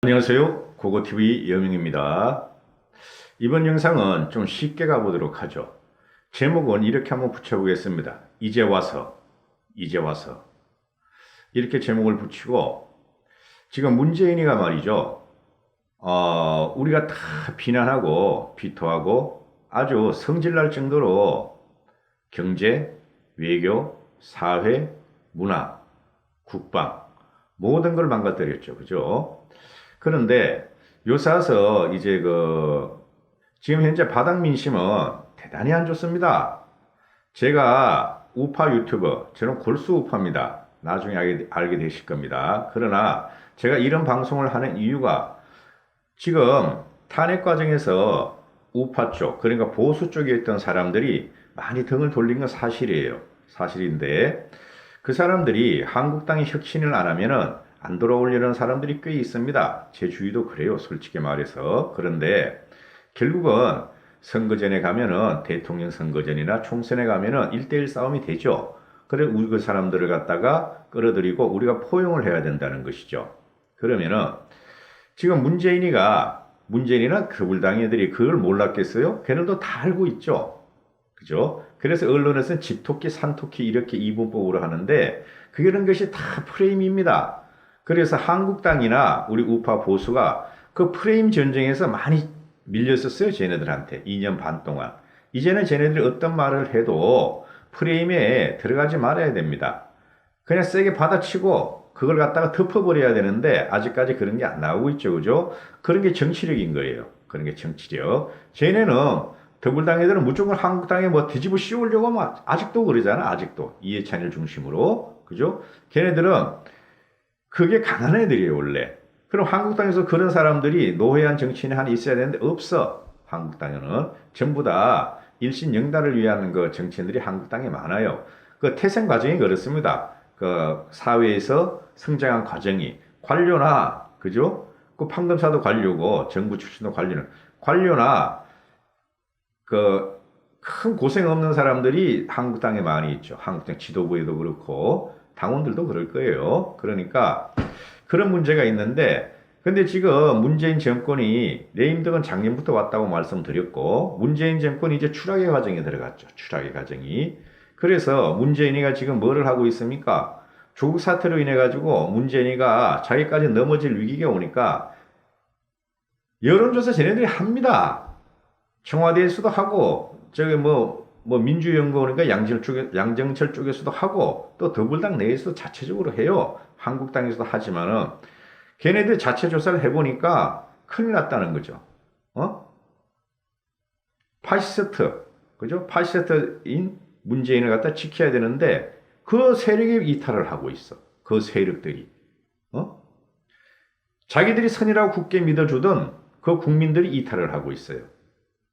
안녕하세요. 고고TV 여명입니다. 이번 영상은 좀 쉽게 가보도록 하죠. 제목은 이렇게 한번 붙여보겠습니다. 이제 와서, 이제 와서. 이렇게 제목을 붙이고, 지금 문재인이가 말이죠. 우리가 다 비난하고, 비토하고, 아주 성질날 정도로 경제, 외교, 사회, 문화, 국방, 모든 걸 망가뜨렸죠. 그죠? 그런데 요사서 이제 지금 현재 바닥 민심은 대단히 안 좋습니다. 제가 우파 유튜버, 저는 골수 우파입니다. 나중에 알게 되실 겁니다. 그러나 제가 이런 방송을 하는 이유가 지금 탄핵 과정에서 우파 쪽, 그러니까 보수 쪽에 있던 사람들이 많이 등을 돌린 건 사실이에요. 사실인데 그 사람들이 한국당이 혁신을 안 하면은 안 돌아오려는 사람들이 꽤 있습니다. 제 주위도 그래요, 솔직히 말해서. 그런데 결국은 선거전에 가면은 대통령 선거전이나 총선에 가면은 1대1 싸움이 되죠. 그래 우리 그 사람들을 갖다가 끌어들이고 우리가 포용을 해야 된다는 것이죠. 그러면은 지금 문재인이나 더불당 애들이 그걸 몰랐겠어요? 걔들도 다 알고 있죠. 그죠? 그래서 언론에서는 집토끼, 산토끼 이렇게 이분법으로 하는데 그런 것이 다 프레임입니다. 그래서 한국당이나 우리 우파 보수가 그 프레임 전쟁에서 많이 밀렸었어요. 쟤네들한테 2년 반 동안. 이제는 쟤네들이 어떤 말을 해도 프레임에 들어가지 말아야 됩니다. 그냥 세게 받아치고 그걸 갖다가 덮어버려야 되는데 아직까지 그런 게 안 나오고 있죠. 그죠? 그런 게 정치력인 거예요. 그런 게 정치력. 쟤네는 더불당 애들은 무조건 한국당에 뭐 뒤집어 씌우려고 하면 아직도 그러잖아. 아직도. 이해찬을 중심으로. 그죠? 걔네들은 그게 강한 애들이에요, 원래. 그럼 한국당에서 그런 사람들이 노회한 정치인이 하나 있어야 되는데 없어. 한국당에는 전부 다 일신영달을 위한 그 정치인들이 한국당에 많아요. 그 태생 과정이 그렇습니다. 그 사회에서 성장한 과정이 관료나 그죠? 그 판검사도 관료고 정부 출신도 관료나 그 큰 고생 없는 사람들이 한국당에 많이 있죠. 한국당 지도부에도 그렇고 당원들도 그럴 거예요. 그러니까 그런 문제가 있는데 근데 지금 문재인 정권이 레임덕은 작년부터 왔다고 말씀드렸고 문재인 정권이 이제 추락의 과정에 들어갔죠. 추락의 과정이. 그래서 문재인이가 지금 뭐를 하고 있습니까? 조국 사태로 인해 가지고 문재인이가 자기까지 넘어질 위기가 오니까 여론조사 쟤네들이 합니다. 청와대에서도 하고 저기 민주연구원인가 양정철 쪽에서도 하고 또 더불당 내에서도 자체적으로 해요. 한국당에서도 하지만은 걔네들 자체 조사를 해보니까 큰일 났다는 거죠. 어? 파시스트, 그죠? 파시스트인 문재인을 갖다 지켜야 되는데 그 세력이 이탈을 하고 있어. 그 세력들이. 어? 자기들이 선이라고 굳게 믿어주던 그 국민들이 이탈을 하고 있어요.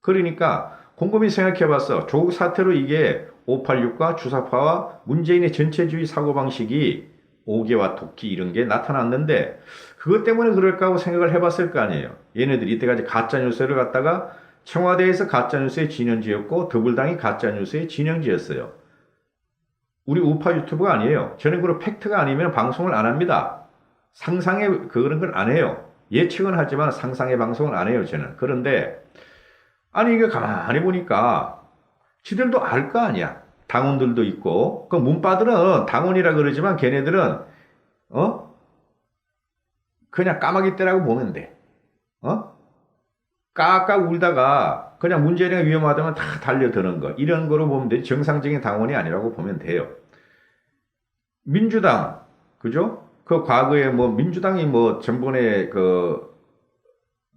그러니까 곰곰이 생각해봤어. 조국 사태로 이게 586과 주사파와 문재인의 전체주의 사고방식이 오개와 도끼 이런 게 나타났는데 그것 때문에 그럴까 하고 생각을 해봤을 거 아니에요. 얘네들이 이때까지 가짜뉴스를 갖다가 청와대에서 가짜뉴스의 진영지였고 더불당이 가짜뉴스의 진영지였어요. 우리 우파 유튜브가 아니에요. 저는 그런 팩트가 아니면 방송을 안 합니다. 상상의 그런 걸 안 해요. 예측은 하지만 상상의 방송을 안 해요. 저는. 그런데 아니 이게 가만히 보니까 지들도 알 거 아니야. 당원들도 있고 그 문바들은 당원이라 그러지만 걔네들은 어 그냥 까마귀 떼라고 보면 돼. 어 까까 울다가 그냥 문재인이 위험하다면 다 달려드는 거 이런 거로 보면 돼. 정상적인 당원이 아니라고 보면 돼요. 민주당 그죠? 그 과거에 뭐 민주당이 뭐 전번에 그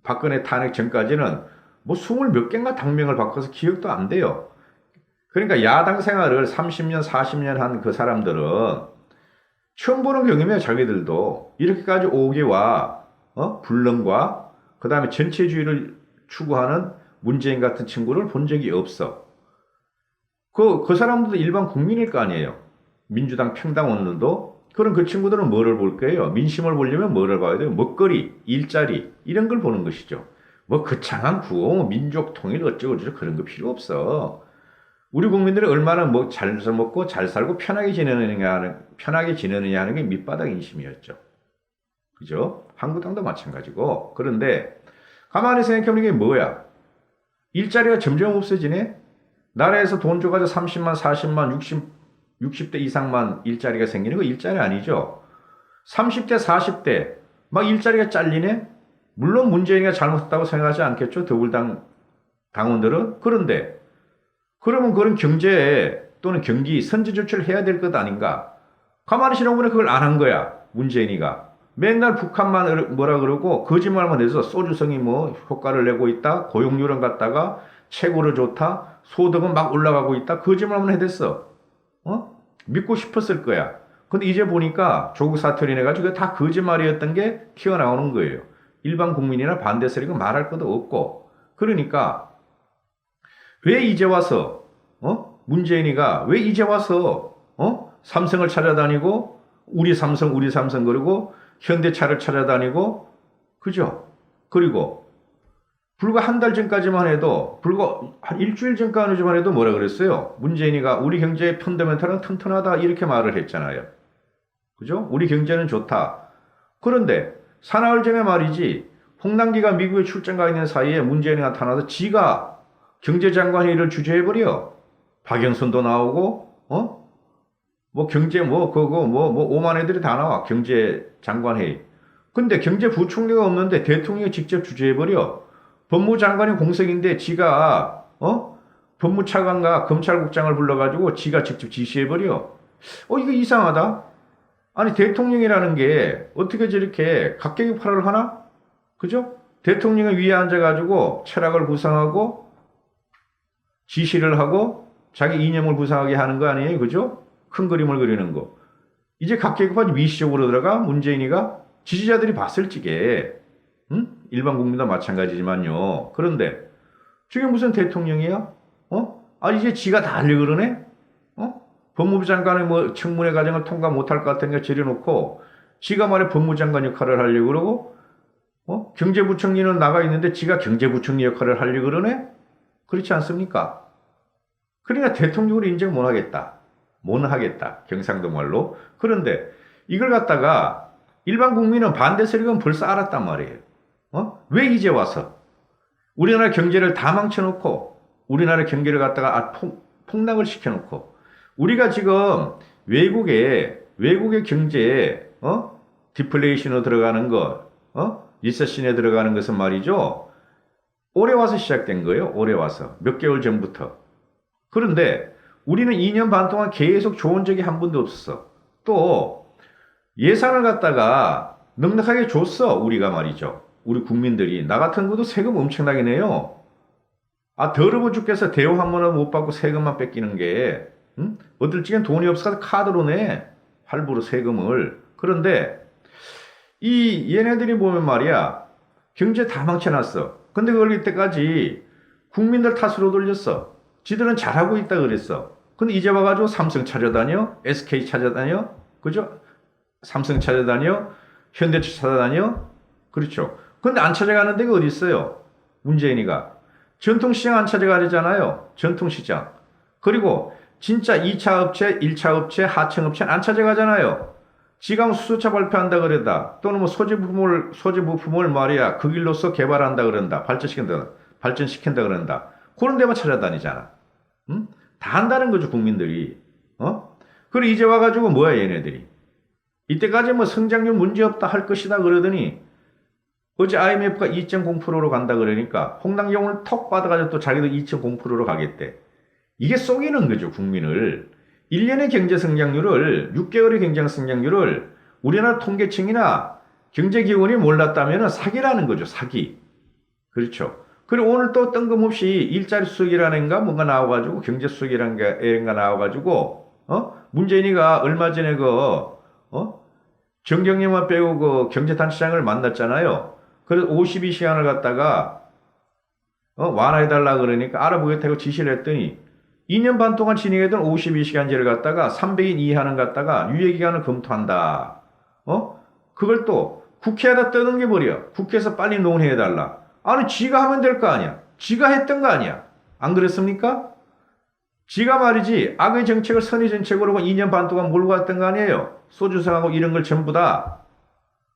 박근혜 탄핵 전까지는 뭐 20몇 개인가 당명을 바꿔서 기억도 안 돼요. 그러니까 야당 생활을 30년, 40년 한 그 사람들은 처음 보는 경험이에요, 자기들도. 이렇게까지 오개와, 불능과, 그 다음에 전체주의를 추구하는 문재인 같은 친구를 본 적이 없어. 그 사람들도 일반 국민일 거 아니에요. 민주당 평당원들도. 그럼 그 친구들은 뭐를 볼 거예요? 민심을 보려면 뭐를 봐야 돼요? 먹거리, 일자리, 이런 걸 보는 것이죠. 뭐 거창한 구호, 민족 통일 어쩌고저쩌고 그런 거 필요 없어. 우리 국민들이 얼마나 뭐 잘 먹고 잘 살고 편하게 지내느냐 하는 게 밑바닥 인심이었죠. 그죠? 한국당도 마찬가지고. 그런데 가만히 생각해보는 게 뭐야? 일자리가 점점 없어지네? 나라에서 돈 줘가지고 30만, 40만, 60대 이상만 일자리가 생기는 거 일자리 아니죠? 30대, 40대 막 일자리가 잘리네? 물론 문재인이가 잘못했다고 생각하지 않겠죠? 더불당 당원들은. 그런데 그러면 그런 경제 또는 경기 선제 조치를 해야 될 것 아닌가? 가만히 지나보니 그걸 안 한 거야. 문재인이가. 맨날 북한만 뭐라 그러고 거짓말만 해서 소주성이 뭐 효과를 내고 있다. 고용률은 갖다가 최고로 좋다. 소득은 막 올라가고 있다. 거짓말만 해댔어. 믿고 싶었을 거야. 근데 이제 보니까 조국 사태로 인해 가지고 다 거짓말이었던 게 튀어나오는 거예요. 일반 국민이나 반대 세력은 말할 것도 없고. 그러니까 왜 이제 와서 문재인이가 왜 이제 와서 삼성을 찾아다니고 우리 삼성 그러고 현대차를 찾아다니고 그죠? 그리고 불과 한 달 전까지만 해도 불과 한 일주일 전까지만 해도 뭐라 그랬어요? 문재인이가 우리 경제의 펀더멘탈은 튼튼하다 이렇게 말을 했잖아요. 그죠? 우리 경제는 좋다. 그런데 사나흘 전에 말이지 홍남기가 미국에 출장 가 있는 사이에 문재인이 나타나서 지가 경제장관회의를 주재해버려. 박영선도 나오고 뭐 경제 그거 오만 애들이 다 나와. 경제장관회의. 근데 경제부총리가 없는데 대통령이 직접 주재해버려. 법무장관이 공석인데 지가 법무차관과 검찰국장을 불러가지고 지가 직접 지시해버려. 이거 이상하다. 아니 대통령이라는 게 어떻게 저렇게 각계격파를 하나? 그죠? 대통령의 위에 앉아가지고 철학을 구상하고 지시를 하고 자기 이념을 구상하게 하는 거 아니에요? 그죠? 큰 그림을 그리는 거. 이제 각계급파 미시적으로 들어가 문재인이가 지지자들이 봤을 적에 일반 국민도 마찬가지지만요. 그런데 저게 무슨 대통령이야? 이제 지가 다 하려고 그러네? 법무부 장관의 뭐 청문회 과정을 통과 못할 것 같으니까 저려놓고 지가 말해 법무장관 역할을 하려고 그러고 경제부총리는 나가 있는데 지가 경제부총리 역할을 하려고 그러네? 그렇지 않습니까? 그러니까 대통령으로 인정 못 하겠다. 못 하겠다. 경상도 말로. 그런데 이걸 갖다가 일반 국민은 반대 세력은 벌써 알았단 말이에요. 왜 이제 와서? 우리나라 경제를 다 망쳐놓고 우리나라 경제를 갖다가 폭락을 시켜놓고 우리가 지금 외국의 경제에 디플레이션으로 들어가는 것, 리세션에 들어가는 것은 말이죠. 올해 와서 시작된 거예요. 올해 와서. 몇 개월 전부터. 그런데 우리는 2년 반 동안 계속 좋은 적이 한 번도 없었어. 또 예산을 갖다가 넉넉하게 줬어. 우리가 말이죠. 우리 국민들이. 나 같은 것도 세금 엄청나게 내요. 더러워 죽겠어. 대우 한 번은 못 받고 세금만 뺏기는 게. 어떨 적엔 돈이 없어서 카드로 내. 할부로 세금을. 그런데 얘네들이 보면 말이야. 경제 다 망쳐놨어. 근데 그걸 이때까지 국민들 탓으로 돌렸어. 지들은 잘하고 있다 그랬어. 근데 이제 와가지고 삼성 찾아다녀? SK 찾아다녀? 그죠? 삼성 찾아다녀? 현대차 찾아다녀? 그렇죠. 근데 안 찾아가는 데가 어디 있어요? 문재인이가. 전통시장 안 찾아가잖아요. 전통시장. 그리고 진짜 2차 업체, 1차 업체, 하청 업체는 안 찾아가잖아요. 지가 수소차 발표한다 그러다. 또는 뭐 소재 부품을 말이야. 그 길로서 개발한다 그런다. 발전시킨다 그런다. 그런 데만 찾아다니잖아. 다 한다는 거죠, 국민들이. 그리고 이제 와가지고 뭐야, 얘네들이. 이때까지 뭐 성장률 문제없다 할 것이다 그러더니 어제 IMF가 2.0%로 간다 그러니까 홍당경을 턱 받아가지고 또 자기도 2.0%로 가겠대. 이게 속이는 거죠, 국민을. 1년의 경제 성장률을, 6개월의 경제 성장률을 우리나라 통계청이나 경제기관이 몰랐다면 사기라는 거죠, 사기. 그렇죠. 그리고 오늘 또 뜬금없이 일자리 수석이라는가 뭔가 나와가지고 경제수석이라는가 나와가지고 문재인이가 얼마 전에 정경련만 빼고 경제단체장을 만났잖아요. 그래서 52시간을 갖다가 완화해달라 그러니까 알아보겠다고 지시를 했더니 2년 반 동안 진행했던 52시간제를 갖다가 300인 이하는 갖다가 유예기간을 검토한다. 그걸 또 국회에다 떠넘겨버려. 국회에서 빨리 논의해달라. 아니 지가 하면 될 거 아니야. 지가 했던 거 아니야. 안 그랬습니까? 지가 말이지 악의 정책을 선의 정책으로 2년 반 동안 몰고 갔던 거 아니에요. 소주상하고 이런 걸 전부 다.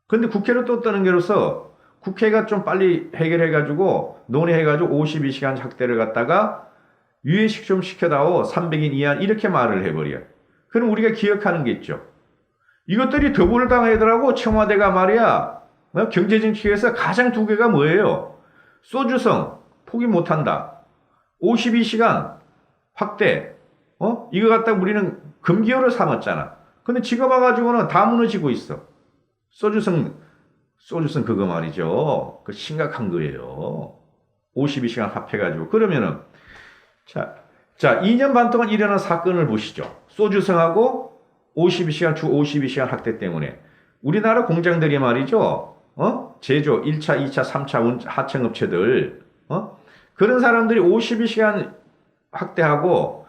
근데 국회로 또 뜨는 게로서 국회가 좀 빨리 해결해가지고 논의해가지고 52시간 확대를 갖다가 유예식 좀 시켜다오 300인 이하 이렇게 말을 해버려. 그럼 우리가 기억하는 게 있죠. 이것들이 더불어당하더라고 청와대가 말이야. 경제정책에서 가장 두 개가 뭐예요? 소주성 포기 못한다. 52시간 확대. 이거 갖다 우리는 금기어로 삼았잖아. 근데 지금 와가지고는 다 무너지고 있어. 소주성 그거 말이죠. 그 심각한 거예요. 52시간 합해가지고. 그러면은, 자, 2년 반 동안 일어난 사건을 보시죠. 소주성하고 52시간, 주 52시간 확대 때문에. 우리나라 공장들이 말이죠. 제조, 1차, 2차, 3차 하청업체들, 그런 사람들이 52시간 확대하고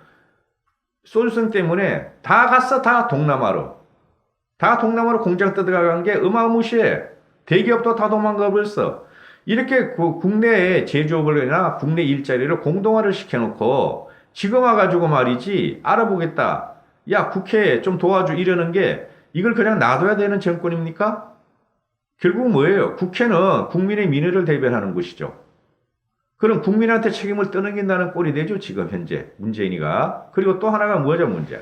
소주성 때문에 다 갔어. 다 동남아로. 다 동남아로 공장 뜯어간 게 어마무시해. 대기업도 다 도망가 버렸어. 이렇게 국내에 제조업이나 국내 일자리를 공동화를 시켜놓고 지금 와가지고 말이지 알아보겠다. 야 국회에 좀 도와줘 이러는 게 이걸 그냥 놔둬야 되는 정권입니까? 결국 뭐예요? 국회는 국민의 민의를 대변하는 것이죠. 그럼 국민한테 책임을 떠넘긴다는 꼴이 되죠. 지금 현재 문재인이가. 그리고 또 하나가 뭐죠 문제?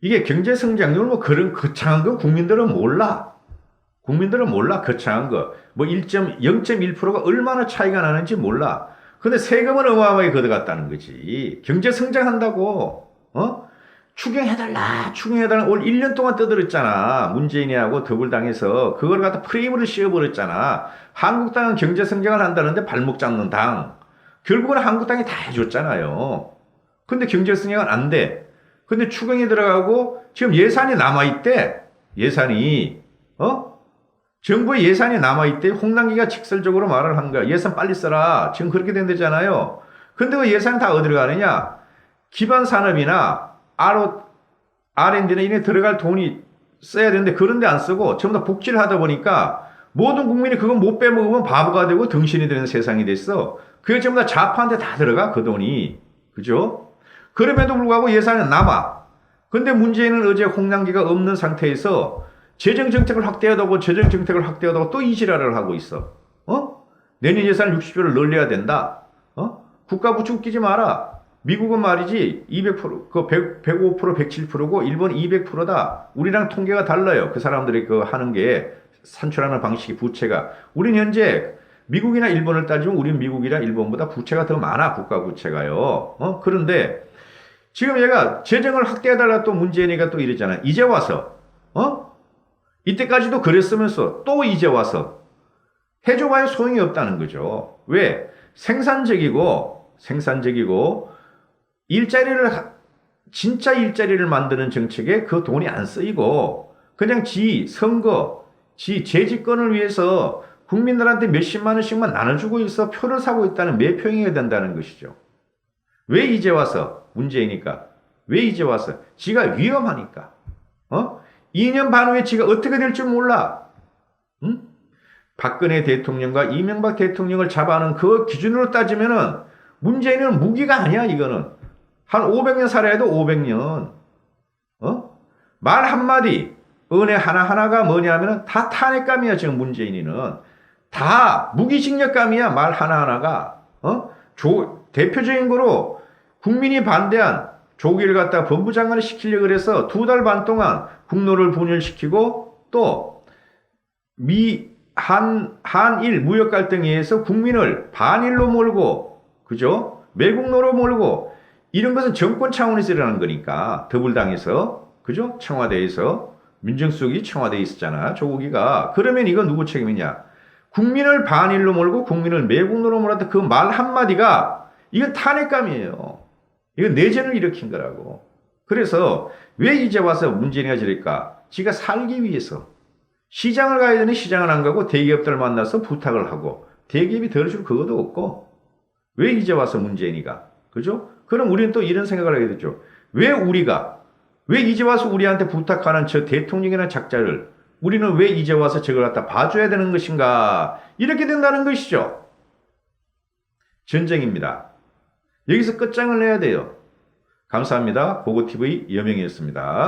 이게 경제성장률 뭐 그런 거창한 건 국민들은 몰라. 국민들은 몰라. 거창한 거. 뭐 0.1%가 얼마나 차이가 나는지 몰라. 근데 세금은 어마어마하게 걷어갔다는 거지. 경제 성장한다고. 추경해달라. 올 1년 동안 떠들었잖아. 문재인이하고 더불당에서 그걸 갖다 프레임으로 씌워버렸잖아. 한국당은 경제 성장을 한다는데 발목 잡는 당. 결국은 한국당이 다 해줬잖아요. 근데 경제 성장은 안 돼. 근데 추경이 들어가고 지금 예산이 남아있대. 예산이. 정부의 예산이 남아있대. 홍남기가 직설적으로 말을 한 거야. 예산 빨리 써라. 지금 그렇게 된다잖아요. 근데 그 예산이 다 어디로 가느냐? 기반 산업이나 R&D나 이런 데 들어갈 돈이 써야 되는데 그런 데 안 쓰고 전부 다 복지를 하다 보니까 모든 국민이 그건 못 빼먹으면 바보가 되고 등신이 되는 세상이 됐어. 그게 전부 다 좌파한테 다 들어가. 그 돈이. 그죠? 그럼에도 불구하고 예산은 남아. 근데 문제는 어제 홍남기가 없는 상태에서 재정정책을 확대하다고 또 이 지랄을 하고 있어. 내년 예산 60조를 늘려야 된다. 국가 부채 웃기지 마라. 미국은 말이지 200%, 105%, 107%고 일본은 200%다. 우리랑 통계가 달라요. 그 사람들이 그 하는 게 산출하는 방식이 부채가. 우리는 현재 미국이나 일본을 따지면 우리는 미국이나 일본보다 부채가 더 많아. 국가 부채가요. 그런데 지금 얘가 재정을 확대해달라 또 문재인이가 또 이러잖아. 이제 와서 이때까지도 그랬으면서 또 이제 와서 해줘봐야 소용이 없다는 거죠. 왜? 생산적이고 진짜 일자리를 만드는 정책에 그 돈이 안 쓰이고 그냥 지 재집권을 위해서 국민들한테 몇십만 원씩만 나눠주고 있어 표를 사고 있다는 매표행위가 된다는 것이죠. 왜 이제 와서? 문재인이니까. 왜 이제 와서? 지가 위험하니까. 2년 반 후에 지가 어떻게 될 줄 몰라. 응? 박근혜 대통령과 이명박 대통령을 잡아하는 그 기준으로 따지면은 문재인은 무기가 아니야, 이거는. 한 500년 살아야 해도 500년. 말 한마디, 은혜 하나하나가 뭐냐면은 다 탄핵감이야, 지금 문재인이는. 다 무기징역감이야, 말 하나하나가. 대표적인 거로 국민이 반대한 조기를 갖다 법무장관을 시키려고 해서 2달 반 동안 국로를 분열시키고 또 한일 무역 갈등에 의해서 국민을 반일로 몰고, 그죠? 매국노로 몰고, 이런 것은 정권 차원에서 일어나는 거니까, 더불당에서, 그죠? 청와대에서, 민정수석이 청와대에 있었잖아, 조국이가. 그러면 이건 누구 책임이냐? 국민을 반일로 몰고 국민을 매국노로 몰았다 그 말 한마디가, 이건 탄핵감이에요. 이건 내전을 일으킨 거라고. 그래서 왜 이제 와서 문재인이가 저럴까? 지가 살기 위해서. 시장을 가야 되는 시장을 안 가고 대기업들 만나서 부탁을 하고 대기업이 덜어줄 그것도 없고 왜 이제 와서 문재인이가 그죠? 그럼 우리는 또 이런 생각을 하게 되죠. 왜 이제 와서 우리한테 부탁하는 저 대통령이나 작자를 우리는 왜 이제 와서 저걸 갖다 봐줘야 되는 것인가? 이렇게 된다는 것이죠. 전쟁입니다. 여기서 끝장을 내야 돼요. 감사합니다. 고고TV 여명이었습니다.